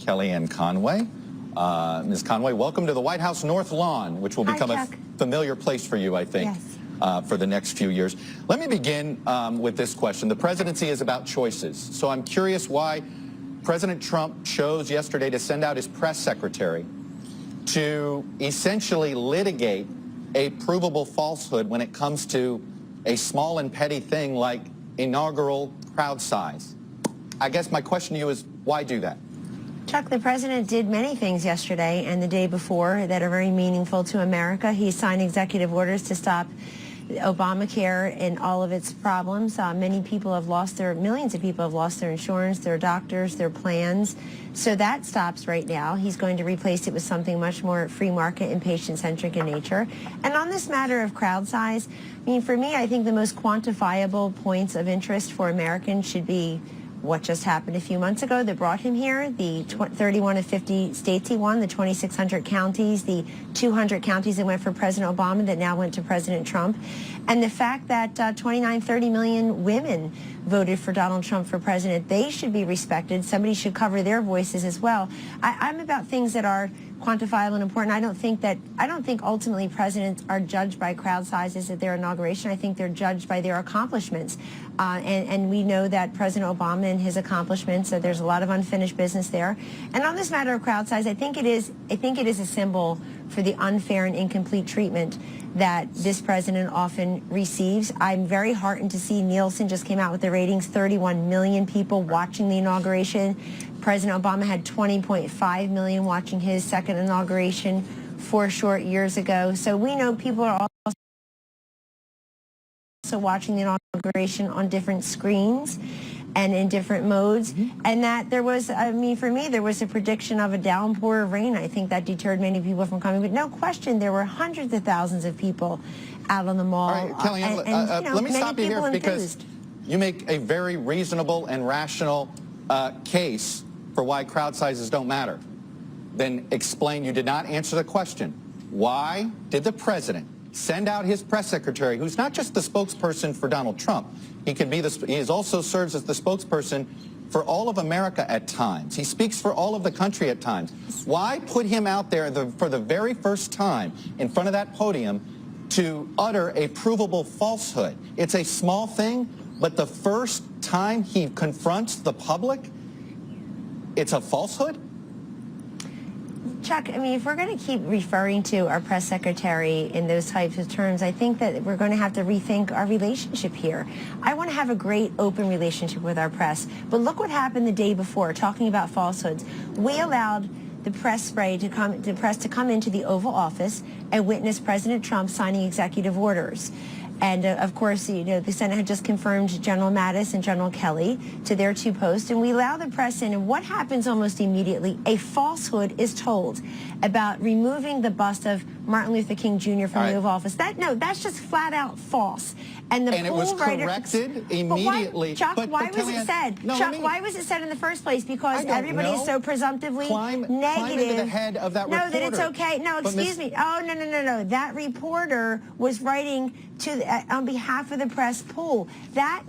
Kellyanne Conway. Ms. Conway, welcome to the White House North Lawn, which will become a familiar place for you, I think, for the next few years. Let me begin with this question. The presidency is about choices, so I'm curious why President Trump chose yesterday to send out his press secretary to essentially litigate a provable falsehood when it comes to a small and petty thing like inaugural crowd size. I guess my question to you is, why do that? Chuck, the president did many things yesterday and the day before that are very meaningful to America. He signed executive orders to stop Obamacare and all of its problems. Millions of people have lost their insurance, their doctors, their plans. So that stops right now. He's going to replace it with something much more free market and patient-centric in nature. And on this matter of crowd size, for me, I think the most quantifiable points of interest for Americans should be what just happened a few months ago that brought him here, the 31 of 50 states he won, the 2,600 counties, the 200 counties that went for President Obama that now went to President Trump, and the fact that 29, 30 million women voted for Donald Trump for president. They should be respected. Somebody should cover their voices as well. I'm about things that are quantifiable and important. I don't think ultimately presidents are judged by crowd sizes at their inauguration. I think they're judged by their accomplishments. And we know that President Obama and his accomplishments, so there's a lot of unfinished business there. And on this matter of crowd size, I think it is a symbol for the unfair and incomplete treatment that this president often receives. I'm very heartened to see Nielsen just came out with the ratings, 31 million people watching the inauguration. President Obama had 20.5 million watching his second inauguration 4 short years ago. So we know people are also watching the inauguration on different screens and in different modes, and that there was, for me, there was a prediction of a downpour of rain. I think that deterred many people from coming, but no question, there were hundreds of thousands of people out on the mall. All right, Kellyanne, let me stop you here because you make a very reasonable and rational case for why crowd sizes don't matter. Then explain. You did not answer the question. Why did the president send out his press secretary, who's not just the spokesperson for Donald Trump, he also serves as the spokesperson for all of America at times. He speaks for all of the country at times. Why put him out there for the very first time in front of that podium to utter a provable falsehood? It's a small thing, but the first time he confronts the public, it's a falsehood? Chuck, if we're going to keep referring to our press secretary in those types of terms, I think that we're going to have to rethink our relationship here. I want to have a great open relationship with our press, but look what happened the day before, talking about falsehoods. We allowed the press to come into the Oval Office and witness President Trump signing executive orders. And of course, the Senate had just confirmed General Mattis and General Kelly to their 2 posts, and we allow the press in, and what happens almost immediately? A falsehood is told about removing the bust of Martin Luther King Jr. from the Oval Office. That's just flat out false. And it was corrected immediately. Chuck, why was it said? Chuck, why was it said in the first place? Because everybody is so presumptively negative. Climb into the head of that reporter. No, that it's okay. No, excuse me. Oh, no. That reporter was writing on behalf of the press pool. That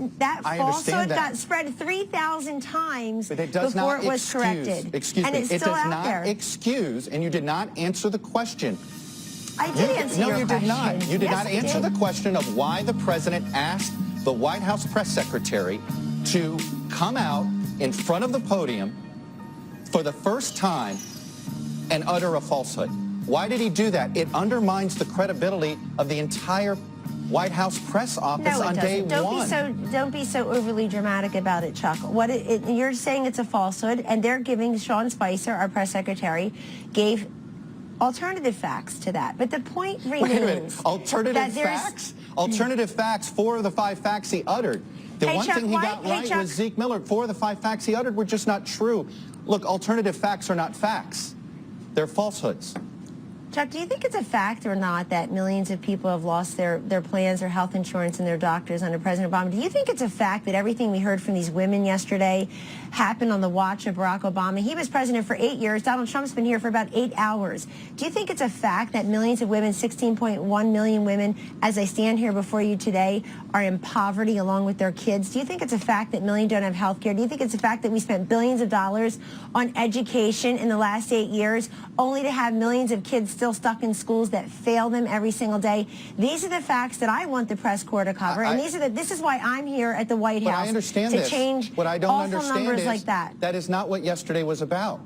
falsehood got spread 3,000 times before it was corrected. Excuse me. It does not excuse, and you did not answer the question. I did answer your question. No, you did not. You did not answer the question of why the president asked the White House press secretary to come out in front of the podium for the first time and utter a falsehood. Why did he do that? It undermines the credibility of the entire White House press office on day one. Don't be so overly dramatic about it, Chuck. You're saying it's a falsehood, and they're giving Sean Spicer, our press secretary, gave alternative facts to that. But the point remains. Wait a minute. Alternative facts? Alternative facts, 4 of the 5 facts he uttered. The one thing he got right was Zeke Miller. 4 of the 5 facts he uttered were just not true. Look, alternative facts are not facts. They're falsehoods. Chuck, do you think it's a fact or not that millions of people have lost their plans, their health insurance, and their doctors under President Obama? Do you think it's a fact that everything we heard from these women yesterday happened on the watch of Barack Obama? He was president for 8 years. Donald Trump's been here for about 8 hours. Do you think it's a fact that millions of women, 16.1 million women, as I stand here before you today, are in poverty along with their kids? Do you think it's a fact that millions don't have health care? Do you think it's a fact that we spent billions of dollars on education in the last 8 years only to have millions of kids still stuck in schools that fail them every single day? These are the facts that I want the press corps to cover, and this is why I'm here at the White House, I understand to change what I don't awful understand numbers is like that. That is not what yesterday was about.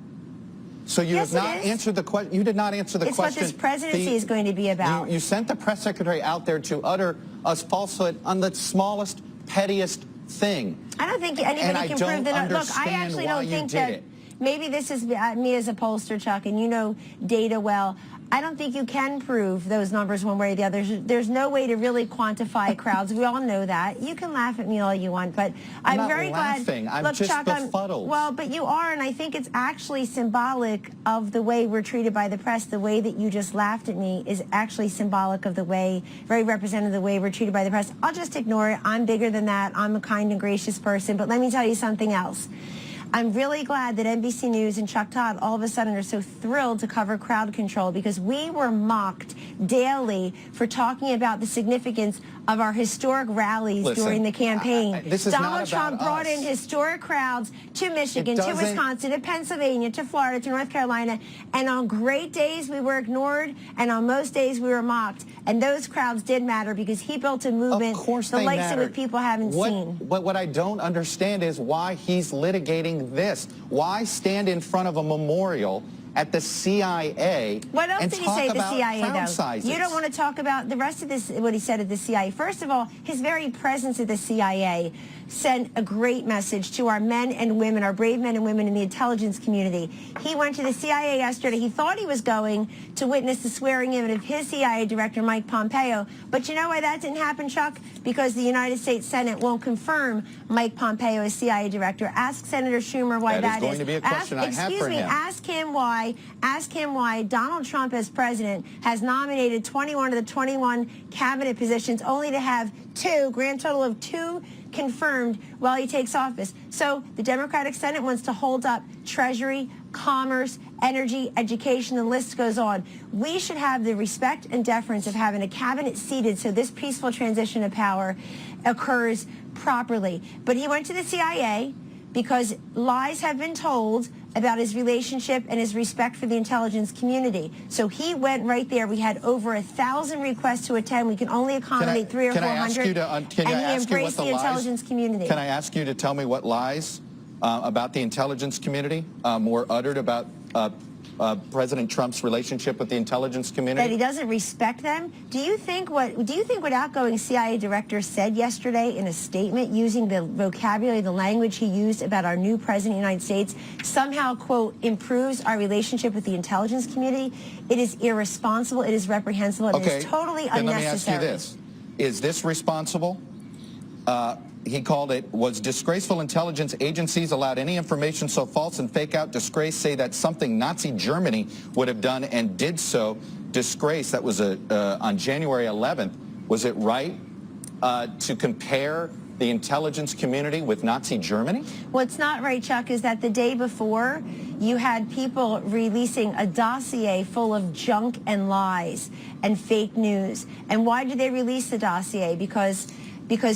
So you have not answered the question. You did not answer the question. It's what this presidency is going to be about. You sent the press secretary out there to utter a falsehood on the smallest, pettiest thing. I don't think anybody can prove that. Look, I actually don't think that. Maybe this is me as a pollster, Chuck, and you know data well. I don't think you can prove those numbers one way or the other. There's no way to really quantify crowds. We all know that. You can laugh at me all you want, but I'm very glad. I'm just Chuck, befuddled. Well, but you are, and I think it's actually symbolic of the way we're treated by the press. The way that you just laughed at me is actually symbolic of the way, very representative of the way we're treated by the press. I'll just ignore it. I'm bigger than that. I'm a kind and gracious person. But let me tell you something else. I'm really glad that NBC News and Chuck Todd all of a sudden are so thrilled to cover crowd control, because we were mocked daily for talking about the significance of our historic rallies during the campaign. Donald Trump brought in historic crowds to Michigan, to Wisconsin, to Pennsylvania, to Florida, to North Carolina, and on great days we were ignored, and on most days we were mocked. And those crowds did matter because he built a movement the likes of which people haven't seen. But what I don't understand is why he's litigating this. Why stand in front of a memorial at the CIA? What else did he say at the CIA, though? Sizes? You don't want to talk about the rest of this, what he said at the CIA. First of all, his very presence at the CIA sent a great message to our men and women, our brave men and women in the intelligence community. He went to the CIA yesterday. He thought he was going to witness the swearing in of his CIA director, Mike Pompeo. But you know why that didn't happen, Chuck? Because the United States Senate won't confirm Mike Pompeo as CIA director. Ask Senator Schumer why that is. That is going to be a question I have for him. Ask him why Donald Trump as president has nominated 21 of the 21 cabinet positions only to have 2, grand total of 2 confirmed while he takes office. So the Democratic Senate wants to hold up Treasury, Commerce, Energy, Education, the list goes on. We should have the respect and deference of having a cabinet seated so this peaceful transition of power occurs properly. But he went to the CIA because lies have been told about his relationship and his respect for the intelligence community. So he went right there. We had over 1,000 requests to attend. We can only accommodate 300 or 400. And he embraced the intelligence community. Can I ask you to tell me what lies about the intelligence community were uttered about President Trump's relationship with the intelligence community? That he doesn't respect them? Do you think what outgoing CIA director said yesterday in a statement, using the vocabulary, the language he used about our new president of the United States, somehow, quote, improves our relationship with the intelligence community? It is irresponsible, it is reprehensible, and it is totally unnecessary. Then let me ask you this. Is this responsible? He called it, was disgraceful intelligence agencies allowed any information so false and fake out disgrace, say that something Nazi Germany would have done and did so. Disgrace, that was on January 11th. Was it right to compare the intelligence community with Nazi Germany? What's not right, Chuck, is that the day before, you had people releasing a dossier full of junk and lies and fake news. And why did they release the dossier? Because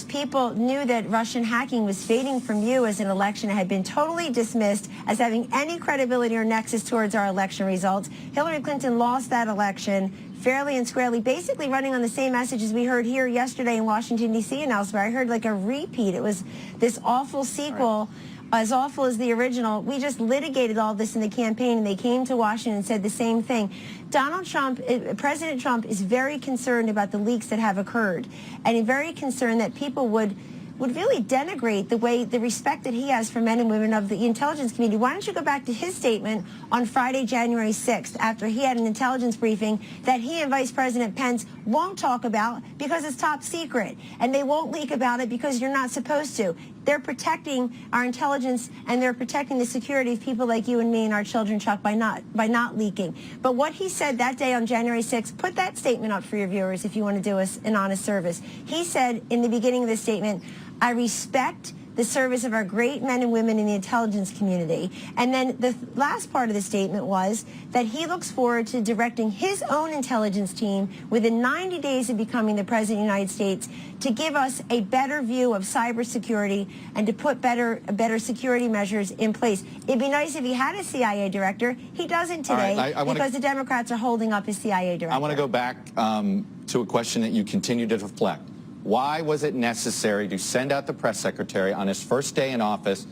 people knew that Russian hacking was fading from view as an election that had been totally dismissed as having any credibility or nexus towards our election results. Hillary Clinton lost that election fairly and squarely, basically running on the same messages we heard here yesterday in Washington, D.C. and elsewhere. I heard like a repeat. It was this awful sequel. As awful as the original. We just litigated all this in the campaign, and they came to Washington and said the same thing. President Trump is very concerned about the leaks that have occurred, and he's very concerned that people would really denigrate the respect that he has for men and women of the intelligence community. Why don't you go back to his statement on Friday, January 6th, after he had an intelligence briefing that he and Vice President Pence won't talk about because it's top secret, and they won't leak about it because you're not supposed to. They're protecting our intelligence, and they're protecting the security of people like you and me and our children, Chuck, by not leaking. But what he said that day on January 6th, put that statement up for your viewers if you want to do us an honest service. He said in the beginning of the statement, I respect the service of our great men and women in the intelligence community. And then the last part of the statement was that he looks forward to directing his own intelligence team within 90 days of becoming the President of the United States to give us a better view of cybersecurity and to put better security measures in place. It'd be nice if he had a CIA director. He doesn't today because the Democrats are holding up his CIA director. I want to go back to a question that you continue to deflect. Why was it necessary to send out the press secretary on his first day in office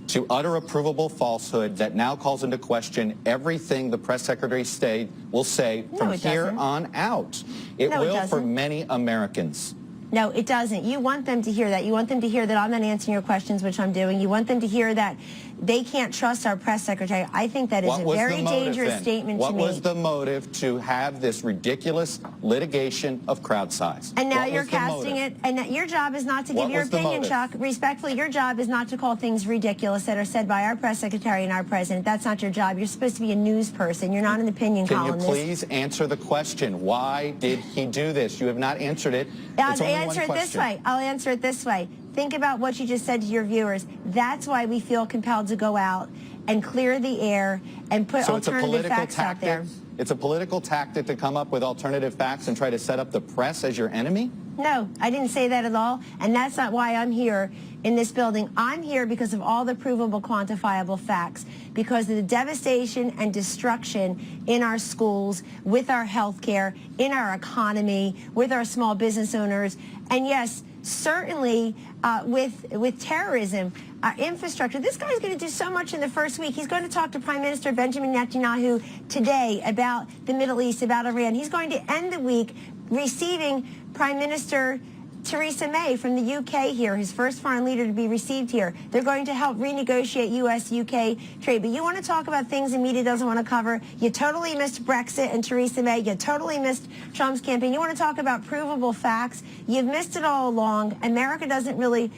to utter a provable falsehood that now calls into question everything the press secretary will say from here on out? It will for many Americans. No, it doesn't. You want them to hear that. You want them to hear that I'm not answering your questions, which I'm doing. You want them to hear that they can't trust our press secretary. I think that is a very dangerous statement to me. What was the motive to have this ridiculous litigation of crowd size? And now you're casting it, and your job is not to give your opinion, Chuck. Respectfully, your job is not to call things ridiculous that are said by our press secretary and our president. That's not your job. You're supposed to be a news person. You're not an opinion columnist. Can you please answer the question? Why did he do this? You have not answered it. I'll answer it this way. I'll answer it this way. Think about what you just said to your viewers. That's why we feel compelled to go out and clear the air and put alternative facts out there. It's a political tactic to come up with alternative facts and try to set up the press as your enemy? No, I didn't say that at all, and that's not why I'm here in this building. I'm here because of all the provable, quantifiable facts, because of the devastation and destruction in our schools, with our health care, in our economy, with our small business owners, and yes, certainly with terrorism, infrastructure. This guy's going to do so much in the first week. He's going to talk to Prime Minister Benjamin Netanyahu today about the Middle East, about Iran. He's going to end the week receiving Prime Minister Theresa May from the UK here, his first foreign leader to be received here. They're going to help renegotiate U.S.-UK trade. But you want to talk about things the media doesn't want to cover. You totally missed Brexit and Theresa May. You totally missed Trump's campaign. You want to talk about provable facts. You've missed it all along. America doesn't really...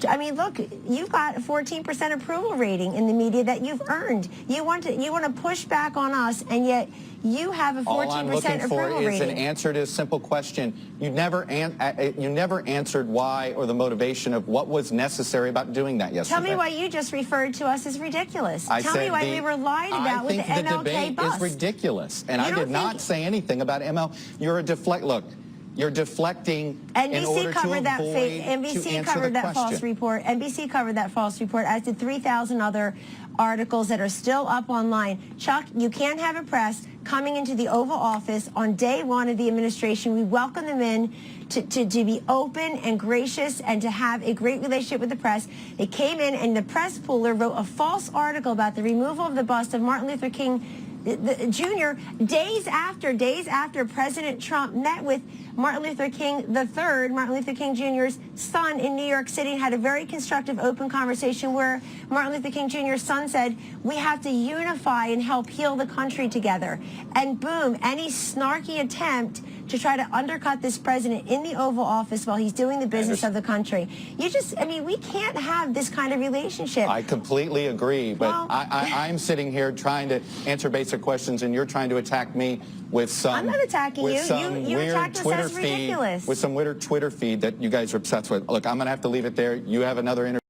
I mean, look, you've got a 14% approval rating in the media that you've earned. You want to push back on us, and yet you have a 14% approval rating. All I'm looking for is an answer to a simple question. You never answered why or the motivation of what was necessary about doing that yesterday. Tell me why you just referred to us as ridiculous. Tell me why we were lied about with the MLK bust. I think the debate is ridiculous, and I did not say anything about ML. You're a deflect. Look. You're deflecting in order to avoid NBC covered that false report. NBC covered that false report, as did 3,000 other articles that are still up online. Chuck, you can't have a press coming into the Oval Office on day one of the administration. We welcome them in to be open and gracious and to have a great relationship with the press. They came in, and the press pooler wrote a false article about the removal of the bust of Martin Luther King Jr. days after President Trump met with Martin Luther King III, Martin Luther King Jr.'s son, in New York City, had a very constructive, open conversation where Martin Luther King Jr.'s son said, we have to unify and help heal the country together. And boom, any snarky attempt to try to undercut this president in the Oval Office while he's doing the business of the country. I mean, we can't have this kind of relationship. I completely agree, but well, I'm sitting here trying to answer basic questions, and you're trying to attack me with some... I'm not attacking you. You attacked us as ridiculous. With some weird Twitter feed that you guys are obsessed with. Look, I'm going to have to leave it there. You have another interview.